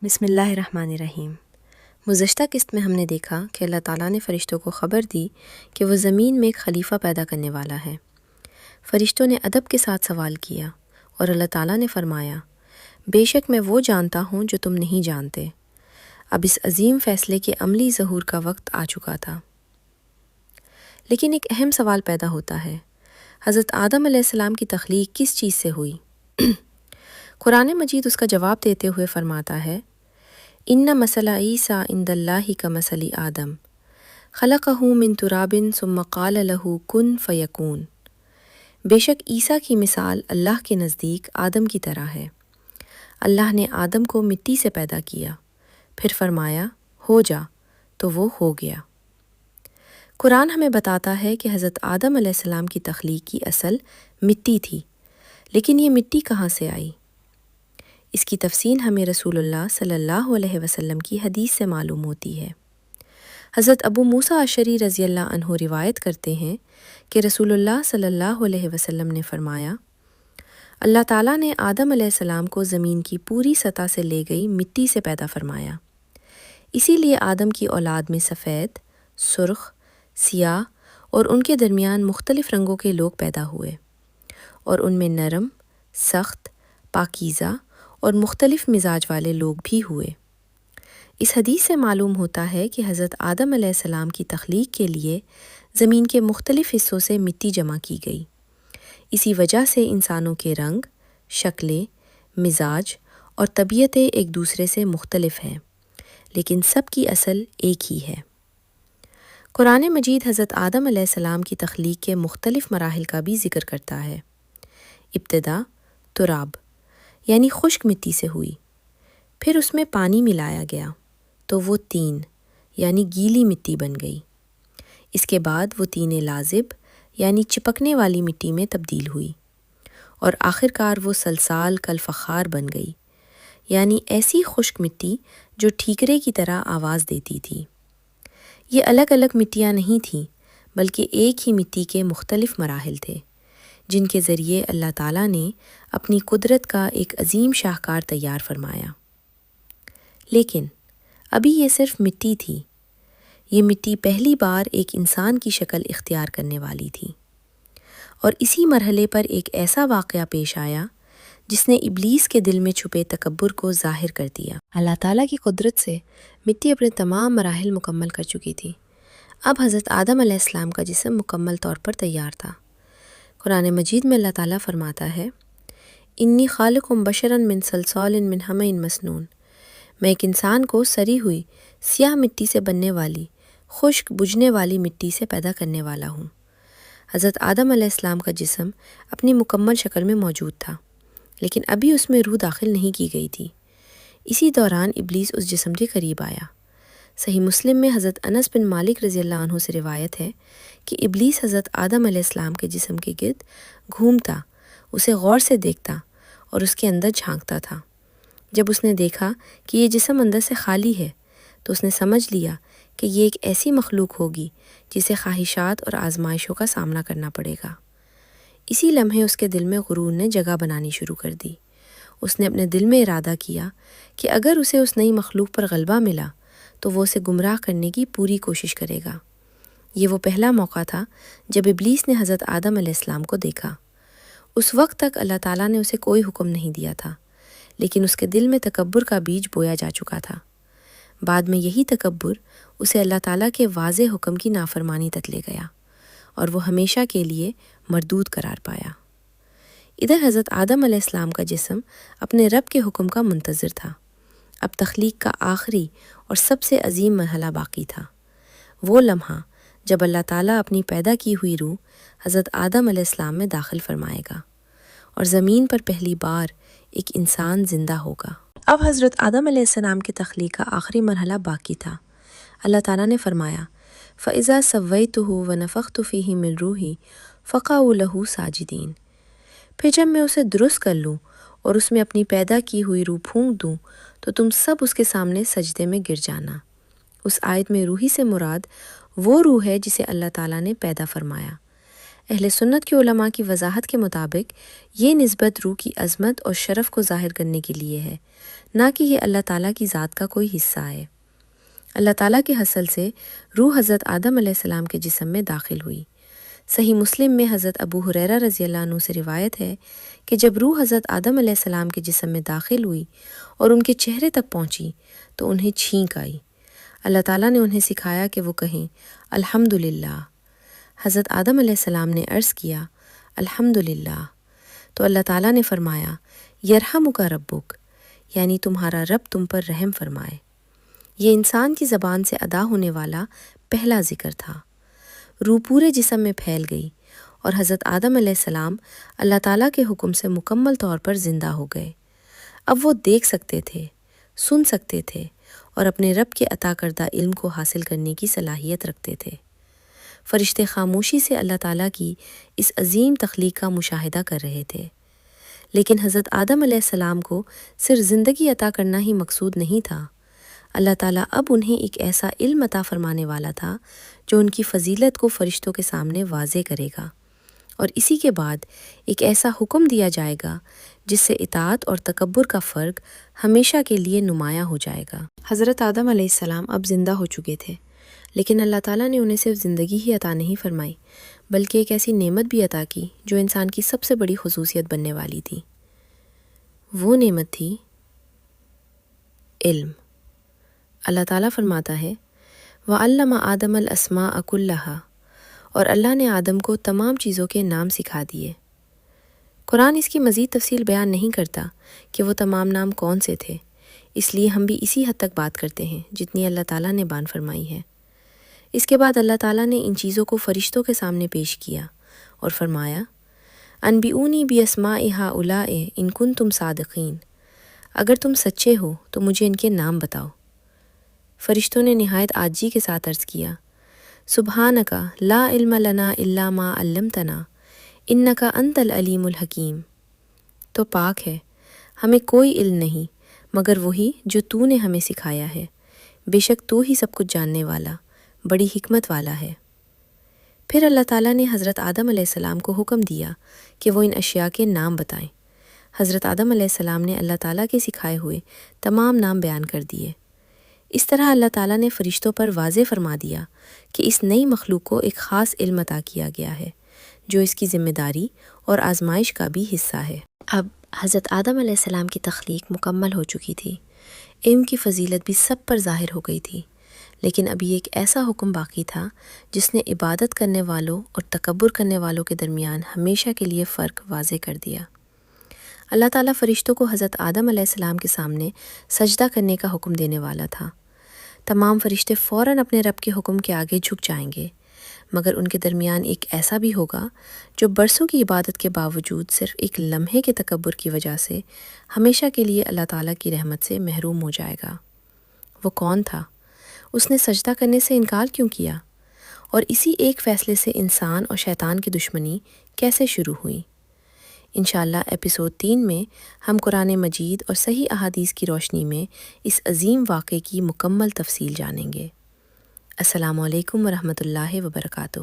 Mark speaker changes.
Speaker 1: بسم اللہ الرحمن الرحیم۔ گزشتہ قسط میں ہم نے دیکھا کہ اللہ تعالیٰ نے فرشتوں کو خبر دی کہ وہ زمین میں ایک خلیفہ پیدا کرنے والا ہے۔ فرشتوں نے ادب کے ساتھ سوال کیا اور اللہ تعالیٰ نے فرمایا، بے شک میں وہ جانتا ہوں جو تم نہیں جانتے۔ اب اس عظیم فیصلے کے عملی ظہور کا وقت آ چکا تھا۔ لیکن ایک اہم سوال پیدا ہوتا ہے، حضرت آدم علیہ السلام کی تخلیق کس چیز سے ہوئی؟ قرآن مجید اس کا جواب دیتے ہوئے فرماتا ہے، ان مثل عیسیٰ عند اللہ کمثل آدم خلقہ من تراب ثم قال لہ کن فیکون۔ بے شک عیسیٰ کی مثال اللہ کے نزدیک آدم کی طرح ہے۔ اللہ نے آدم کو مٹی سے پیدا کیا، پھر فرمایا ہو جا، تو وہ ہو گیا۔ قرآن ہمیں بتاتا ہے کہ حضرت آدم علیہ السلام کی تخلیق کی اصل مٹی تھی، لیکن یہ مٹی کہاں سے آئی؟ اس کی تفصیل ہمیں رسول اللہ صلی اللہ علیہ وسلم کی حدیث سے معلوم ہوتی ہے۔ حضرت ابو موسیٰ اشعری رضی اللہ عنہ روایت کرتے ہیں کہ رسول اللہ صلی اللہ علیہ وسلم نے فرمایا، اللہ تعالیٰ نے آدم علیہ السلام کو زمین کی پوری سطح سے لے گئی مٹی سے پیدا فرمایا۔ اسی لیے آدم کی اولاد میں سفید، سرخ، سیاہ اور ان کے درمیان مختلف رنگوں کے لوگ پیدا ہوئے، اور ان میں نرم، سخت، پاکیزہ اور مختلف مزاج والے لوگ بھی ہوئے۔ اس حدیث سے معلوم ہوتا ہے کہ حضرت آدم علیہ السلام کی تخلیق کے لیے زمین کے مختلف حصوں سے مٹی جمع کی گئی۔ اسی وجہ سے انسانوں کے رنگ، شکلیں، مزاج اور طبیعتیں ایک دوسرے سے مختلف ہیں، لیکن سب کی اصل ایک ہی ہے۔ قرآن مجید حضرت آدم علیہ السلام کی تخلیق کے مختلف مراحل کا بھی ذکر کرتا ہے۔ ابتدا تراب یعنی خشک مٹی سے ہوئی، پھر اس میں پانی ملایا گیا تو وہ طین یعنی گیلی مٹی بن گئی۔ اس کے بعد وہ طین لازب یعنی چپکنے والی مٹی میں تبدیل ہوئی، اور آخرکار وہ صلصال کالفخار بن گئی، یعنی ایسی خشک مٹی جو ٹھیکرے کی طرح آواز دیتی تھی۔ یہ الگ الگ مٹیاں نہیں تھیں، بلکہ ایک ہی مٹی کے مختلف مراحل تھے، جن کے ذریعے اللہ تعالیٰ نے اپنی قدرت کا ایک عظیم شاہکار تیار فرمایا۔ لیکن ابھی یہ صرف مٹی تھی۔ یہ مٹی پہلی بار ایک انسان کی شکل اختیار کرنے والی تھی، اور اسی مرحلے پر ایک ایسا واقعہ پیش آیا جس نے ابلیس کے دل میں چھپے تکبر کو ظاہر کر دیا۔ اللہ تعالیٰ کی قدرت سے مٹی اپنے تمام مراحل مکمل کر چکی تھی۔ اب حضرت آدم علیہ السلام کا جسم مکمل طور پر تیار تھا۔ قرآن مجید میں اللہ تعالیٰ فرماتا ہے، انی خالق بشرا من صلصال من حمأ مسنون۔ میں ایک انسان کو سری ہوئی سیاہ مٹی سے بننے والی خشک بجھنے والی مٹی سے پیدا کرنے والا ہوں۔ حضرت آدم علیہ السلام کا جسم اپنی مکمل شکل میں موجود تھا، لیکن ابھی اس میں روح داخل نہیں کی گئی تھی۔ اسی دوران ابلیس اس جسم کے قریب آیا۔ صحیح مسلم میں حضرت انس بن مالک رضی اللہ عنہ سے روایت ہے کہ ابلیس حضرت آدم علیہ السلام کے جسم کے گرد گھومتا، اسے غور سے دیکھتا اور اس کے اندر جھانکتا تھا۔ جب اس نے دیکھا کہ یہ جسم اندر سے خالی ہے تو اس نے سمجھ لیا کہ یہ ایک ایسی مخلوق ہوگی جسے خواہشات اور آزمائشوں کا سامنا کرنا پڑے گا۔ اسی لمحے اس کے دل میں غرور نے جگہ بنانی شروع کر دی۔ اس نے اپنے دل میں ارادہ کیا کہ اگر اسے اس نئی مخلوق پر غلبہ ملا تو وہ اسے گمراہ کرنے کی پوری کوشش کرے گا۔ یہ وہ پہلا موقع تھا جب ابلیس نے حضرت آدم علیہ السلام کو دیکھا۔ اس وقت تک اللہ تعالیٰ نے اسے کوئی حکم نہیں دیا تھا، لیکن اس کے دل میں تکبر کا بیج بویا جا چکا تھا۔ بعد میں یہی تکبر اسے اللہ تعالیٰ کے واضح حکم کی نافرمانی تک لے گیا، اور وہ ہمیشہ کے لیے مردود قرار پایا۔ ادھر حضرت آدم علیہ السلام کا جسم اپنے رب کے حکم کا منتظر تھا۔ اب تخلیق کا آخری اور سب سے عظیم مرحلہ باقی تھا، وہ لمحہ جب اللہ تعالیٰ اپنی پیدا کی ہوئی روح حضرت آدم علیہ السلام میں داخل فرمائے گا، اور زمین پر پہلی بار ایک انسان زندہ ہوگا۔ اب حضرت آدم علیہ السلام کی تخلیق کا آخری مرحلہ باقی تھا۔ اللہ تعالیٰ نے فرمایا، فَإِذَا سَوَّيْتُهُ وَنَفَخْتُ فِيهِ مِن رُوحِي فَقَعُوا لَهُ سَاجِدِينَ۔ پھر جب میں اسے درست کر لوں اور اس میں اپنی پیدا کی ہوئی روح پھونک دوں تو تم سب اس کے سامنے سجدے میں گر جانا۔ اس آیت میں روحی سے مراد وہ روح ہے جسے اللہ تعالیٰ نے پیدا فرمایا۔ اہل سنت کے علماء کی وضاحت کے مطابق یہ نسبت روح کی عظمت اور شرف کو ظاہر کرنے کے لیے ہے، نہ کہ یہ اللہ تعالیٰ کی ذات کا کوئی حصہ ہے۔ اللہ تعالیٰ کے حصل سے روح حضرت آدم علیہ السلام کے جسم میں داخل ہوئی۔ صحیح مسلم میں حضرت ابو ہریرہ رضی اللہ عنہ سے روایت ہے کہ جب روح حضرت آدم علیہ السلام کے جسم میں داخل ہوئی اور ان کے چہرے تک پہنچی تو انہیں چھینک آئی۔ اللہ تعالیٰ نے انہیں سکھایا کہ وہ کہیں الحمدللہ۔ حضرت آدم علیہ السلام نے عرض کیا الحمدللہ، تو اللہ تعالیٰ نے فرمایا یرحمک ربک، یعنی تمہارا رب تم پر رحم فرمائے۔ یہ انسان کی زبان سے ادا ہونے والا پہلا ذکر تھا۔ روح پورے جسم میں پھیل گئی اور حضرت آدم علیہ السلام اللہ تعالیٰ کے حکم سے مکمل طور پر زندہ ہو گئے۔ اب وہ دیکھ سکتے تھے، سن سکتے تھے اور اپنے رب کے عطا کردہ علم کو حاصل کرنے کی صلاحیت رکھتے تھے۔ فرشتے خاموشی سے اللہ تعالیٰ کی اس عظیم تخلیق کا مشاہدہ کر رہے تھے، لیکن حضرت آدم علیہ السلام کو صرف زندگی عطا کرنا ہی مقصود نہیں تھا۔ اللہ تعالیٰ اب انہیں ایک ایسا علم عطا فرمانے والا تھا جو ان کی فضیلت کو فرشتوں کے سامنے واضح کرے گا، اور اسی کے بعد ایک ایسا حکم دیا جائے گا جس سے اطاعت اور تکبر کا فرق ہمیشہ کے لیے نمایاں ہو جائے گا۔ حضرت آدم علیہ السلام اب زندہ ہو چکے تھے، لیکن اللہ تعالیٰ نے انہیں صرف زندگی ہی عطا نہیں فرمائی بلکہ ایک ایسی نعمت بھی عطا کی جو انسان کی سب سے بڑی خصوصیت بننے والی تھی۔ وہ نعمت تھی علم۔ اللہ تعالیٰ فرماتا ہے وَعَلَّمَ آدَمَ الْأَسْمَاءَ كُلَّهَا، اور اللہ نے آدم کو تمام چیزوں کے نام سکھا دیے۔ قرآن اس کی مزید تفصیل بیان نہیں کرتا کہ وہ تمام نام کون سے تھے، اس لیے ہم بھی اسی حد تک بات کرتے ہیں جتنی اللہ تعالیٰ نے بیان فرمائی ہے۔ اس کے بعد اللہ تعالیٰ نے ان چیزوں کو فرشتوں کے سامنے پیش کیا اور فرمایا انبئونی باسماء ہؤلاء ان کنتم صادقین، اگر تم سچے ہو تو مجھے ان کے نام بتاؤ۔ فرشتوں نے نہایت عاجزی کے ساتھ عرض کیا سبحانک لا علم لنا الا ما علمتنا انک انت العلیم الحکیم، تو پاک ہے، ہمیں کوئی علم نہیں مگر وہی جو تو نے ہمیں سکھایا ہے، بے شک تو ہی سب کچھ جاننے والا، بڑی حکمت والا ہے۔ پھر اللہ تعالیٰ نے حضرت آدم علیہ السلام کو حکم دیا کہ وہ ان اشیاء کے نام بتائیں۔ حضرت آدم علیہ السلام نے اللہ تعالیٰ کے سکھائے ہوئے تمام نام بیان کر دیے۔ اس طرح اللہ تعالیٰ نے فرشتوں پر واضح فرما دیا کہ اس نئی مخلوق کو ایک خاص علم عطا کیا گیا ہے جو اس کی ذمہ داری اور آزمائش کا بھی حصہ ہے۔ اب حضرت آدم علیہ السلام کی تخلیق مکمل ہو چکی تھی، علم کی فضیلت بھی سب پر ظاہر ہو گئی تھی، لیکن ابھی ایک ایسا حکم باقی تھا جس نے عبادت کرنے والوں اور تکبر کرنے والوں کے درمیان ہمیشہ کے لیے فرق واضح کر دیا۔ اللہ تعالیٰ فرشتوں کو حضرت آدم علیہ السلام کے سامنے سجدہ کرنے کا حکم دینے والا تھا۔ تمام فرشتے فوراً اپنے رب کے حکم کے آگے جھک جائیں گے، مگر ان کے درمیان ایک ایسا بھی ہوگا جو برسوں کی عبادت کے باوجود صرف ایک لمحے کے تکبر کی وجہ سے ہمیشہ کے لیے اللہ تعالیٰ کی رحمت سے محروم ہو جائے گا۔ وہ کون تھا؟ اس نے سجدہ کرنے سے انکار کیوں کیا؟ اور اسی ایک فیصلے سے انسان اور شیطان کی دشمنی کیسے شروع ہوئی؟ انشاءاللہ ایپیسوڈ 3 میں ہم قرآن مجید اور صحیح احادیث کی روشنی میں اس عظیم واقعے کی مکمل تفصیل جانیں گے۔ السلام علیکم ورحمۃ اللہ وبرکاتہ۔